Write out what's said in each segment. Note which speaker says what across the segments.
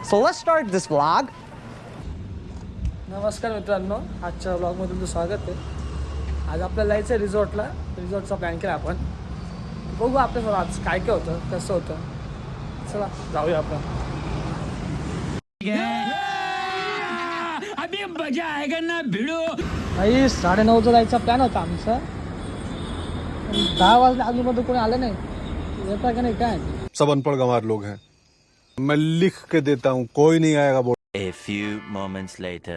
Speaker 1: So let's start this vlog.
Speaker 2: नमस्कार मित्रांनो, आजच्या ब्लॉगमध्ये तुमचं स्वागत आहे. आज आपल्याला जायचं आहे रिसॉर्टला. रिसॉर्टचा प्लॅन केला आपण. बघू आपल्यासोबत आज काय काय होतं, कसं होतं. चला जाऊया आपण.
Speaker 3: अभी मजा आएगा ना भिड़ो.
Speaker 2: नाही 9:30चा जायचा प्लॅन होता आमचा. 10 वाजले अजूनपर्यंत कोणी आलं नाही. येता का नाही काय.
Speaker 4: सब अनपढ़ गंवार लोग हैं. मैं लिख के देता हूँ, कोई नहीं आएगा बोल.
Speaker 3: A few moments later.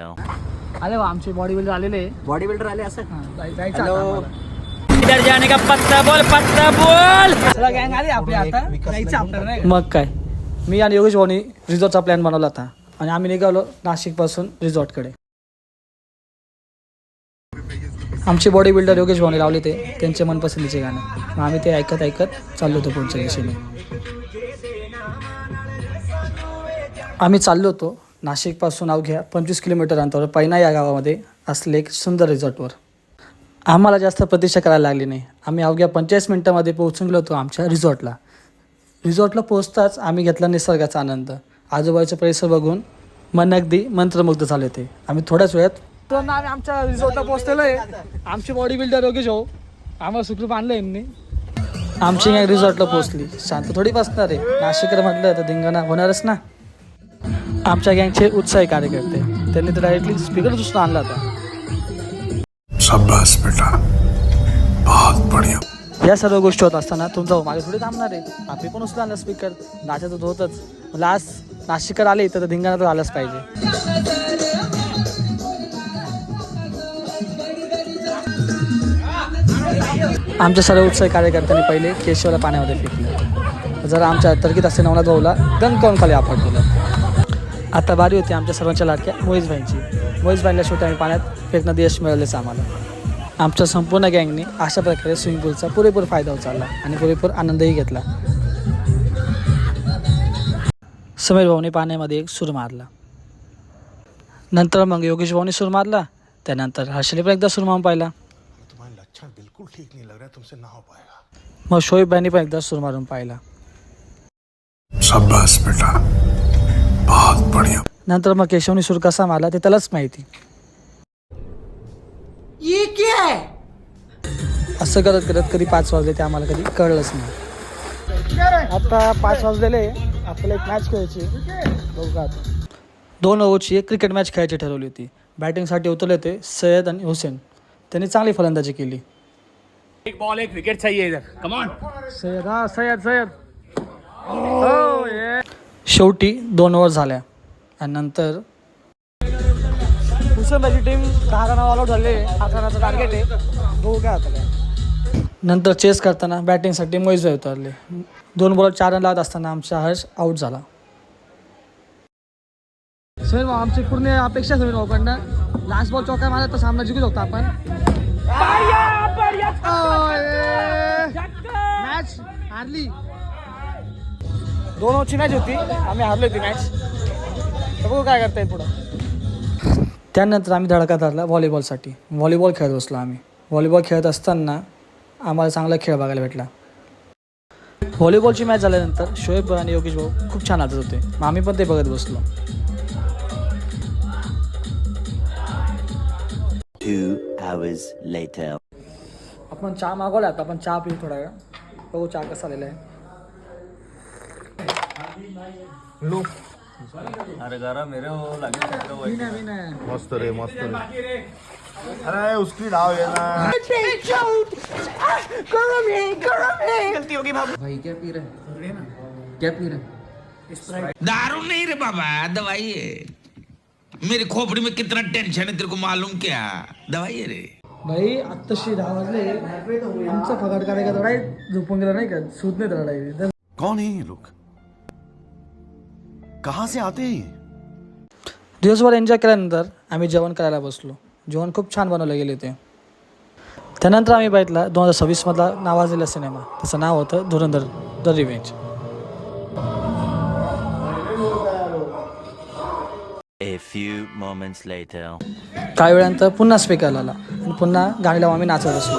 Speaker 2: आले बा आमचे बॉडी बिल्डर आलेले.
Speaker 1: बॉडी बिल्डर आले असं.
Speaker 2: जायचं आता आम्हाला.
Speaker 3: इधर जाने का पत्ता बोल.
Speaker 2: चला गँग आली आपली आता. जायचं आपल्याला. मग काय, मी आणि योगेश भाऊनी रिसॉर्टचा प्लॅन बनवला होता आणि आम्ही निघालो नाशिकपासून रिसॉर्टकडे. आमचे बॉडी बिल्डर योगेश भाऊने लावले ते त्यांचे मनपसंतीचे गाणं. मग आम्ही ते ऐकत चाललो होतो पुढच्या दिशेने. आम्ही चाललो होतो नाशिकपासून अवघ्या 25 किलोमीटर अंतरावर पैना या गावामध्ये असले एक सुंदर रिसॉर्टवर. आम्हाला जास्त प्रतीक्षा करायला लागली नाही. आम्ही अवघ्या 45 मिनटामध्ये पोहोचून गेलो होतो आमच्या रिसॉर्टला. रिसॉर्टला पोहोचताच आम्ही घेतला निसर्गाचा आनंद. आजूबाजूचा परिसर बघून मन अगदी मंत्रमुग्ध झाले होते. आम्ही थोड्याच वेळात तर आम्ही आमच्या रिसॉर्टला पोहोचलेलो आहे. आमचे बॉडी बिल्डर योगेश भाऊ आम्हाला सुखरूप आणलं यांनी. आमची गँग रिसॉर्टला पोहोचली. शांत थोडी बसणार आहे, नाशिककर म्हटलं तर धिंगाणा होणारच ना. आमच्या गँगचे उत्साही कार्यकर्ते त्यांनी तर डायरेक्टली स्पीकर दुसरा आणला होता.
Speaker 4: शाबाश बेटा, बहुत बढ़िया.
Speaker 2: या सर्व गोष्टी होत असताना तुमचा भाऊ मागे थोडी थांबणार आहे. आपली पण उचला आणला स्पीकर. नाचायचं तर होतच. मला आज नाशिककर आले तर धिंगाणा तर आलाच पाहिजे. आमच्या सर्व उत्साही कार्यकर्त्यांनी पहिले केशवला पाण्यामध्ये फेकलं. जरा आमच्या तर्कीत असते नवनाथ भाऊला दणकावून खाली आपटलं. आता बारी होती आमच्या सर्वांच्या लाडक्या मोहितभाईंची. मोहितभाईंना शेवटी आम्ही पाण्यात फेकण्यात यश मिळालेच आम्हाला. आमच्या संपूर्ण गँगने अशा प्रकारे स्विमिंग पूलचा पुरेपूर फायदा उचलला आणि पुरेपूर आनंदही घेतला. समीर भाऊने पाण्यामध्ये एक सूर मारला. नंतर मग योगेश भाऊने सूर मारला. त्यानंतर हर्षने पण एकदा सूर मारून पाहिला.
Speaker 4: बिल्कुल ठीक नहीं लग रहा है, तुमसे ना हो पाएगा.
Speaker 2: मग शोएब भाईने पण एकदा सूर मारून पाहिला.
Speaker 4: शाबाश बेटा, बहुत बढ़िया.
Speaker 2: नंतर मग केशवने सूर कसा मारला ते त्यालाच माहिती.
Speaker 1: ये क्या है?
Speaker 2: असं करत करत कधी 5 वाजले ते आम्हाला कधी कळलंच नाही. आता 5 वाजलेले. आपल्याला एक मॅच खेळायची. बघू का आता. 2 ओव्हरची एक क्रिकेट मॅच खेळायची ठरवली होती. बॅटिंगसाठी उतरले होते सय्यद आणि हुसेन. त्यांनी चांगली फलंदाजी केली.
Speaker 3: एक बॉल एक विकेट चाहिए इधर. Come on.
Speaker 2: सय्यद. शेवटी 2 ओव्हर झाल्या आणि नंतर हुसेनची टीम 10 रन ऑल आउट झाले. 8 रनाचं टार्गेट आहे. बघू काय आता. नंतर चेस करताना बॅटिंगसाठी मोहितभाई उतरले. 2 बॉलर 4 रन लावत असताना आमचा हर्ष आऊट झाला. समीर भाऊ आमची पूर्ण अपेक्षा समीर भाऊकडनं लास्ट बॉल चौका मारला तर सामना जिंकू शकतो आपण. मॅच हारली. 2 ओव्हरची मॅच होती. आम्ही हारलो होती मॅच. तर बघू काय करता येईल पुढं. त्यानंतर आम्ही धडका धरला व्हॉलीबॉलसाठी. व्हॉलीबॉल खेळत बसलो आम्ही. व्हॉलीबॉल खेळत असताना आम्हाला चांगला खेळ बघायला भेटला. व्हॉलीबॉलची मॅच झाल्यानंतर शोएब आणि योगेश भाऊ खूप छान नाचत होते. मग आम्ही पण ते बघत बसलो.
Speaker 3: 2 hours later.
Speaker 2: आपण चहा मागवला. आता आपण चहा पिऊ थोडा वेळ. बघू चहा कसा आलेला आहे.
Speaker 5: अरे गारा मेरे हो लगे
Speaker 4: मस्त रे, मस्त रे. अरे उसकी डाव है ना.
Speaker 1: गलती होगी भाई. क्या पी रहे?
Speaker 6: दारू नहीं रे बाबा, दवाई है. मेरी खोपड़ी में कितना टेंशन है तेरे को मालूम क्या. दवाई है रे
Speaker 2: भाई. आत्ताशी 10 वाजले. आमचा फगाट करायचा थोडा झोपून गेला नाही का. सूट नाही रडायला.
Speaker 4: कौन है ये लोग, कहाँ से आते हैं?
Speaker 2: दिवसभर एन्जॉय केल्यानंतर आम्ही जेवण करायला बसलो. जेवण खूप छान बनवलं गेले ते. त्यानंतर आम्ही बघितला 2026 मधला नावाजलेला सिनेमा. त्याचं नाव होतं Dhurandhar the revenge.
Speaker 3: A few moments later.
Speaker 2: काही वेळानंतर पुन्हा स्पीकर आला आणि पुन्हा गाणी लावून आम्ही नाचत बसलो.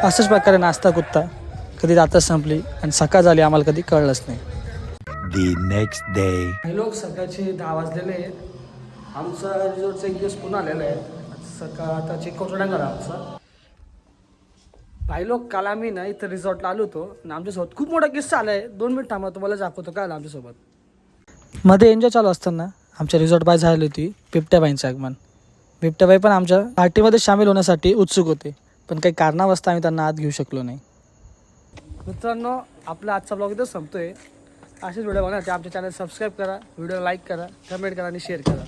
Speaker 2: अशाच प्रकारे नाचता कुत्ता कधी रात्र संपली आणि सकाळ झाली आम्हाला कधी कळलंच नाही.
Speaker 6: The next day.
Speaker 2: काही लोक सकाळचे 10 वाजलेले आहेत. आमचा रिसॉर्टचा एक दिवस पुन्हा आलेला आहे. सकाळ आता चेकआउट करा आमचा. काही लोक काल आम्ही ना इथं रिसॉर्टला आलो होतो आणि आमच्यासोबत खूप मोठा किस्सा आला आहे. 2 मिनिट थांबा तुम्हाला दाखवतो काय आलं आमच्यासोबत. मध्ये एन्जॉय चालू असताना आमच्या रिसॉर्ट बाय झाली होती बिबट्याबाईंचं आगमन. बिबट्याबाई पण आमच्या पार्टीमध्ये सामील होण्यासाठी उत्सुक होते, पण काही कारणावस्ता आम्ही त्यांना आत घेऊ शकलो नाही. मित्रांनो, आपला आजचा ब्लॉग इथं संपतोय. असेच व्हिडिओ बघण्यासाठी आमच्या चॅनल सबस्क्राईब करा, व्हिडिओ लाईक करा, कमेंट करा आणि शेअर करा.